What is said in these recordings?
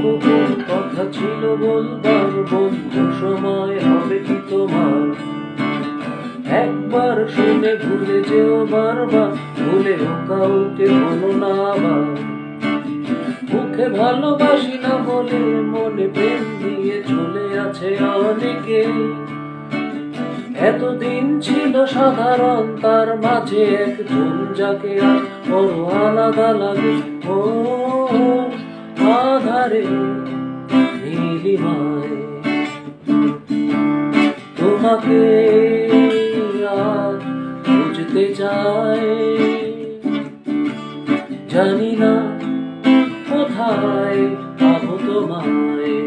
গোপন কথা ছিল বলবার, বন্ধু সময় হবে কি তোমার? একবার শুনে ভুলে যেও বারবার, ভুলেও কাউকে বলো না আবার। মুখে ভালোবাসি না বলে মনে প্রেম দিয়ে চলে আছে অনেকে। এতদিন ছিল সাধারণ, তার মাঝে একজন যাকে আর বড় আলাদা লাগে। ও আধারে নীলিমায় তোমাকে আর বুঝতে চাই, জানি না কোথায় পাবো তোমায়।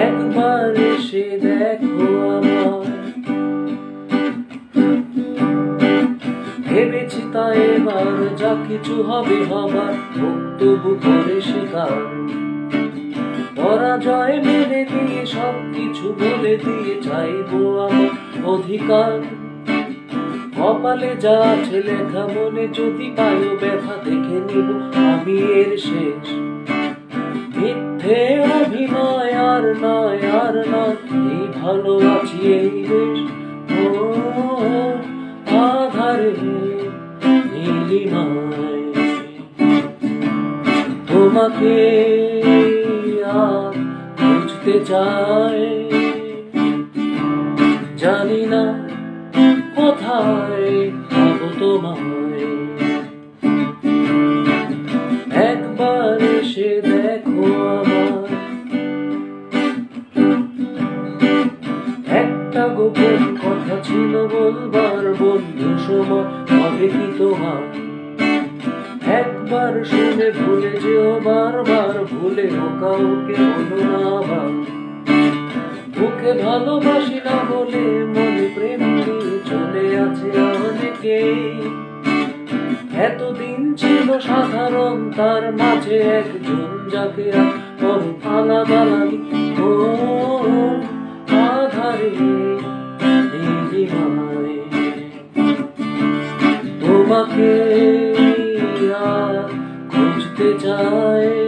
একবার এসে দেখো আমার, ভেবেছি তাই এবার যা কিছু হবে হবার, তবু করে স্বীকার। পরাজয় মেনে দিয়ে সবকিছু বলে দিয়ে চাইবো আমার অধিকার। কপালে যা আছে লেখা, মনে যদি পায়ো ব্যথা দেখে নিব আমি এর শেষ। মিথ্যে অভিনয় আর নয়, আর নয়, এই ভালো আছি এই দেশ। ও আধারে নীলিমায় তোমাকে আর বুঝতে চাই, জানি না কোথায় পাবো তোমায়। একবার এসে দেখো আমার, একটা গোপন কথা ছিল বলবার, বন্ধু সময় হবে কি তোমার? একবার শুনে ভুলে যেও বারবার, ভুলেও কাউকে বলো না আবার। মুখে ভালোবাসি না বলে মনে প্রেম নিয়ে চলে আছে অনেকে। এতদিন ছিল সাধারণ, তার মাঝে একজন যাকে আর বড় আলাদা লাগে। ও আধারে নীলিমায় তোমাকে আর খুঁজতে চাই।